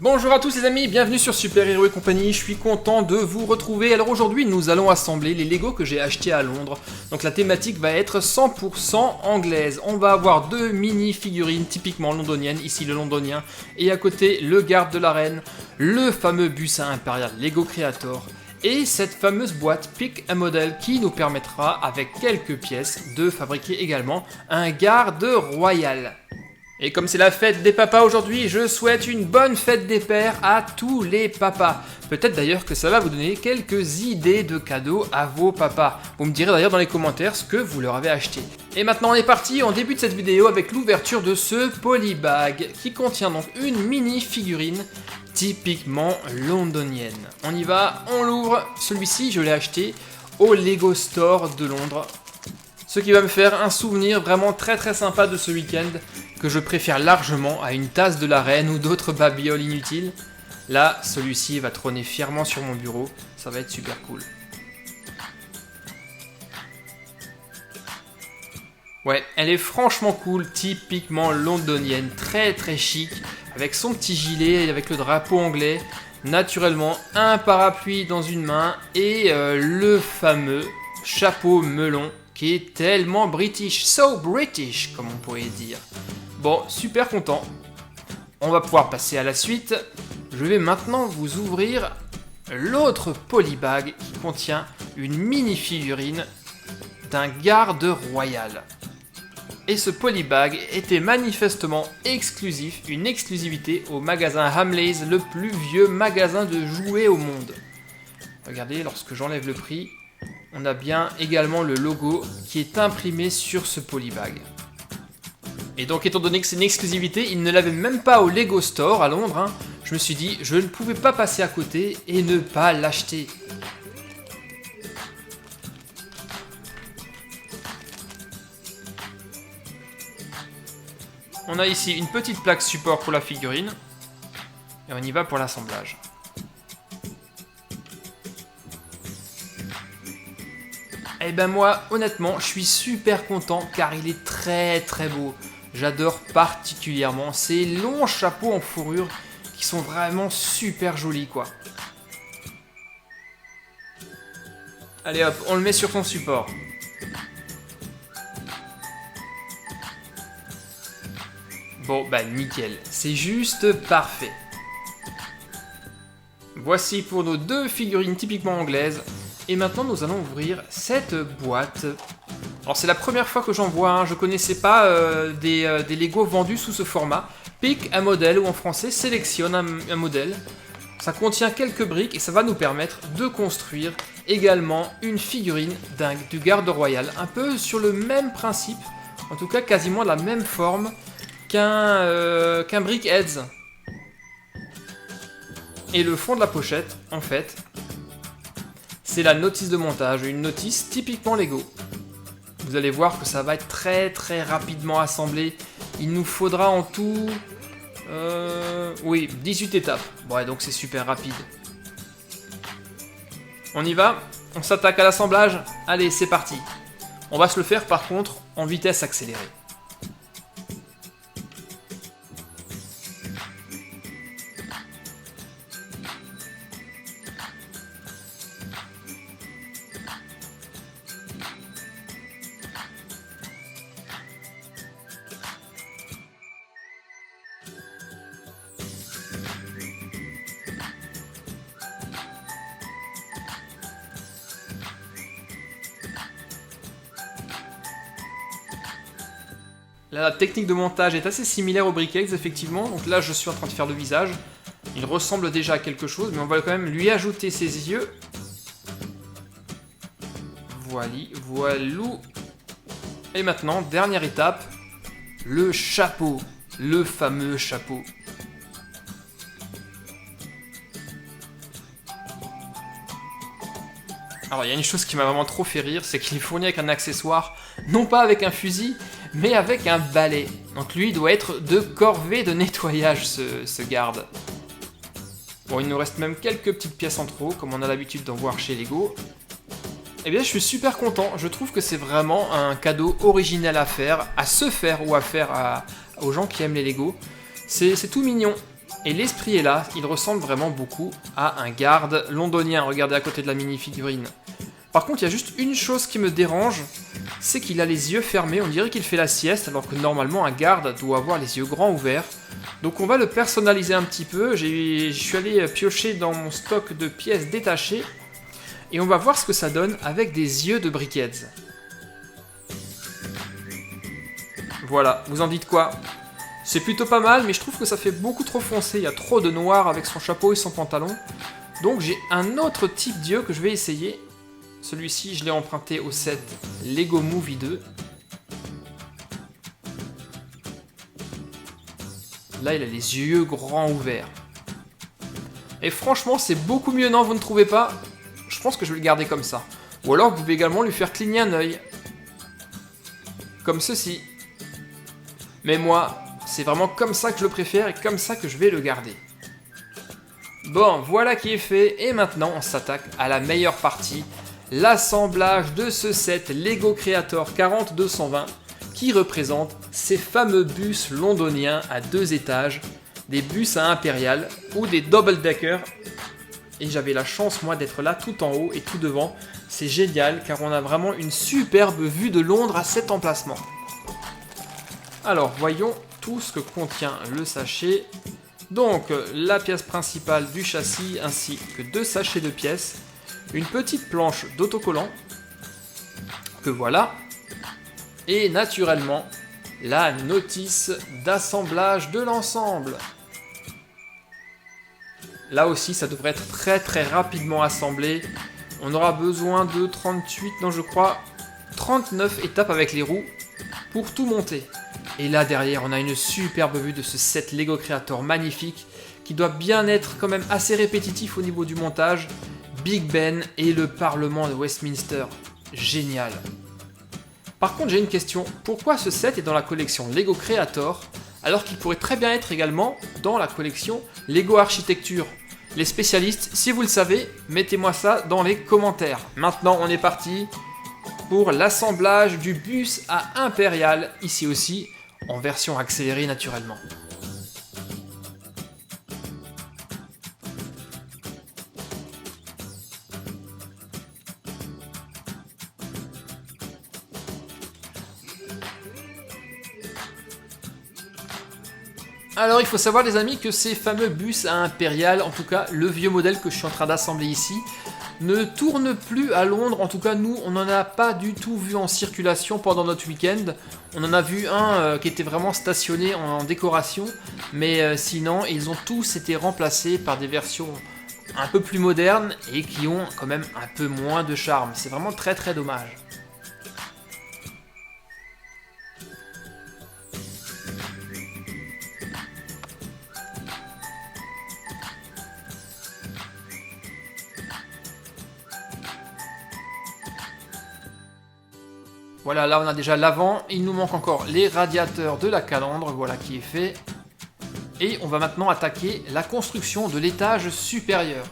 Bonjour à tous les amis, bienvenue sur Super Hero et compagnie, je suis content de vous retrouver. Alors aujourd'hui nous allons assembler les Lego que j'ai achetés à Londres. Donc la thématique va être 100% anglaise. On va avoir deux mini figurines typiquement londoniennes, ici le londonien, et à côté le garde de la reine, le fameux bus à impérial Lego Creator, et cette fameuse boîte Pick a Model qui nous permettra avec quelques pièces de fabriquer également un garde royal. Et comme c'est la fête des papas aujourd'hui, je souhaite une bonne fête des pères à tous les papas. Peut-être d'ailleurs que ça va vous donner quelques idées de cadeaux à vos papas. Vous me direz d'ailleurs dans les commentaires ce que vous leur avez acheté. Et maintenant on est parti, on débute cette vidéo avec l'ouverture de ce polybag qui contient donc une mini figurine typiquement londonienne. On y va, on l'ouvre. Celui-ci je l'ai acheté au Lego Store de Londres. Ce qui va me faire un souvenir vraiment très sympa de ce week-end que je préfère largement à une tasse de la reine ou d'autres babioles inutiles. Là, celui-ci va trôner fièrement sur mon bureau, ça va être super cool. Ouais, elle est franchement cool, typiquement londonienne, très chic, avec son petit gilet et avec le drapeau anglais. Naturellement, un parapluie dans une main et le fameux chapeau melon qui est tellement british, so british comme on pourrait dire. Bon, super content. On va pouvoir passer à la suite. Je vais maintenant vous ouvrir l'autre polybag qui contient une mini figurine d'un garde royal. Et ce polybag était manifestement exclusif, une exclusivité au magasin Hamleys, le plus vieux magasin de jouets au monde. Regardez, lorsque j'enlève le prix, on a bien également le logo qui est imprimé sur ce polybag. Et donc étant donné que c'est une exclusivité, il ne l'avait même pas au Lego Store à Londres, hein, je me suis dit je ne pouvais pas passer à côté et ne pas l'acheter. On a ici une petite plaque support pour la figurine et on y va pour l'assemblage. Et ben moi, honnêtement, je suis super content car il est très beau. J'adore particulièrement ces longs chapeaux en fourrure qui sont vraiment super jolis quoi. Allez hop, on le met sur son support. Bon bah nickel, c'est juste parfait. Voici pour nos deux figurines typiquement anglaises. Et maintenant nous allons ouvrir cette boîte. Alors c'est la première fois que j'en vois, hein. Je connaissais pas des Lego vendus sous ce format. Pick a Model ou en français sélectionne un modèle. Ça contient quelques briques et ça va nous permettre de construire également une figurine du garde royal. Un peu sur le même principe, en tout cas quasiment la même forme qu'un Brickheads. Et le fond de la pochette, en fait, c'est la notice de montage, une notice typiquement Lego. Vous allez voir que ça va être très rapidement assemblé. Il nous faudra en tout... oui, 18 étapes. Bon, ouais, donc c'est super rapide. On y va? On s'attaque à l'assemblage? Allez, c'est parti. On va se le faire par contre en vitesse accélérée. La technique de montage est assez similaire au Brickheads effectivement, donc là je suis en train de faire le visage. Il ressemble déjà à quelque chose, mais on va quand même lui ajouter ses yeux. Voilou. Et maintenant, dernière étape, le chapeau, le fameux chapeau. Alors il y a une chose qui m'a vraiment trop fait rire, c'est qu'il est fourni avec un accessoire, non pas avec un fusil, mais avec un balai. Donc lui il doit être de corvée de nettoyage ce garde. Bon, il nous reste même quelques petites pièces en trop, comme on a l'habitude d'en voir chez Lego. Eh bien je suis super content, je trouve que c'est vraiment un cadeau original à faire, à se faire ou à faire aux gens qui aiment les Lego. C'est tout mignon. Et l'esprit est là, il ressemble vraiment beaucoup à un garde londonien, regardez à côté de la mini-figurine. Par contre, il y a juste une chose qui me dérange, c'est qu'il a les yeux fermés, on dirait qu'il fait la sieste, alors que normalement un garde doit avoir les yeux grands ouverts. Donc on va le personnaliser un petit peu, je suis allé piocher dans mon stock de pièces détachées, et on va voir ce que ça donne avec des yeux de Brickheads. Voilà, vous en dites quoi? C'est plutôt pas mal, mais je trouve que ça fait beaucoup trop foncé. Il y a trop de noir avec son chapeau et son pantalon. Donc j'ai un autre type d'yeux que je vais essayer. Celui-ci, je l'ai emprunté au set Lego Movie 2. Là, il a les yeux grands ouverts. Et franchement, c'est beaucoup mieux, non? Vous ne trouvez pas? Je pense que je vais le garder comme ça. Ou alors, vous pouvez également lui faire cligner un œil. Comme ceci. Mais moi... c'est vraiment comme ça que je le préfère et comme ça que je vais le garder. Bon, voilà qui est fait. Et maintenant, on s'attaque à la meilleure partie. L'assemblage de ce set Lego Creator 40220 qui représente ces fameux bus londoniens à 2 étages. Des bus à impérial ou des double-decker. Et j'avais la chance, moi, d'être là tout en haut et tout devant. C'est génial car on a vraiment une superbe vue de Londres à cet emplacement. Alors, voyons tout ce que contient le sachet. Donc la pièce principale du châssis ainsi que 2 sachets de pièces, une petite planche d'autocollant que voilà, et naturellement la notice d'assemblage de l'ensemble. Là aussi ça devrait être très rapidement assemblé. On aura besoin de 39 étapes avec les roues pour tout monter. Et là derrière on a une superbe vue de ce set Lego Creator magnifique qui doit bien être quand même assez répétitif au niveau du montage. Big Ben et le Parlement de Westminster. Génial. Par contre j'ai une question, pourquoi ce set est dans la collection Lego Creator alors qu'il pourrait très bien être également dans la collection Lego Architecture? Les spécialistes, si vous le savez, mettez-moi ça dans les commentaires. Maintenant on est parti pour l'assemblage du bus à Impérial, ici aussi en version accélérée naturellement. Alors il faut savoir les amis que ces fameux bus à Impérial, en tout cas le vieux modèle que je suis en train d'assembler ici, ne tourne plus à Londres. En tout cas nous on n'en a pas du tout vu en circulation pendant notre week-end. On en a vu un qui était vraiment stationné en décoration, mais sinon ils ont tous été remplacés par des versions un peu plus modernes et qui ont quand même un peu moins de charme. C'est vraiment très dommage. Voilà, là on a déjà l'avant, il nous manque encore les radiateurs de la calandre, voilà qui est fait. Et on va maintenant attaquer la construction de l'étage supérieur.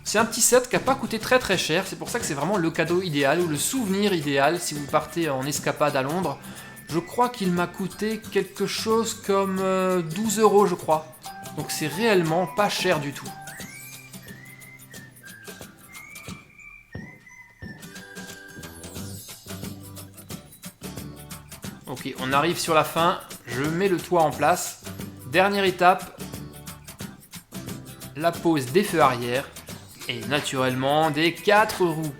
C'est un petit set qui n'a pas coûté très cher, c'est pour ça que c'est vraiment le cadeau idéal ou le souvenir idéal si vous partez en escapade à Londres. Je crois qu'il m'a coûté quelque chose comme 12 € je crois. Donc c'est réellement pas cher du tout. Ok, on arrive sur la fin, je mets le toit en place. Dernière étape, la pose des feux arrière et naturellement des 4 roues.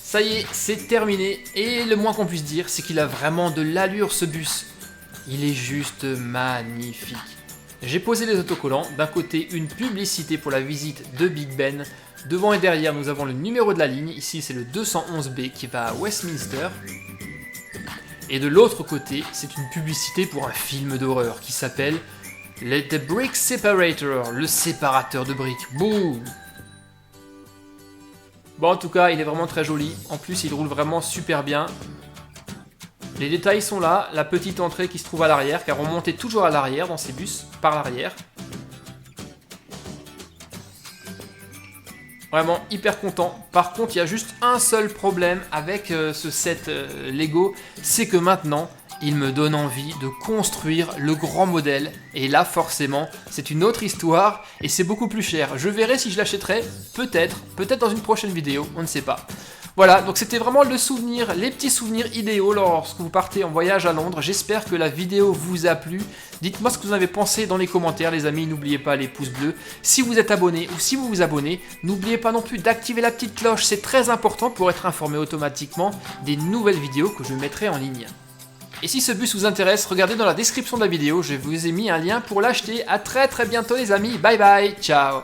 Ça y est, c'est terminé et le moins qu'on puisse dire, c'est qu'il a vraiment de l'allure ce bus. Il est juste magnifique. J'ai posé les autocollants, d'un côté une publicité pour la visite de Big Ben, devant et derrière nous avons le numéro de la ligne, ici c'est le 211B qui va à Westminster, et de l'autre côté c'est une publicité pour un film d'horreur qui s'appelle The Brick Separator, le séparateur de briques. Bouh! Bon en tout cas il est vraiment très joli, en plus il roule vraiment super bien. Les détails sont là, la petite entrée qui se trouve à l'arrière, car on montait toujours à l'arrière dans ces bus, par l'arrière. Vraiment hyper content. Par contre, il y a juste un seul problème avec ce set Lego, c'est que maintenant, il me donne envie de construire le grand modèle. Et là, forcément, c'est une autre histoire et c'est beaucoup plus cher. Je verrai si je l'achèterai, peut-être dans une prochaine vidéo, on ne sait pas. Voilà, donc c'était vraiment le souvenir, les petits souvenirs idéaux lorsque vous partez en voyage à Londres. J'espère que la vidéo vous a plu. Dites-moi ce que vous en avez pensé dans les commentaires, les amis. N'oubliez pas les pouces bleus. Si vous êtes abonné ou si vous vous abonnez, n'oubliez pas non plus d'activer la petite cloche. C'est très important pour être informé automatiquement des nouvelles vidéos que je mettrai en ligne. Et si ce bus vous intéresse, regardez dans la description de la vidéo, je vous ai mis un lien pour l'acheter. À très bientôt les amis, bye bye, ciao.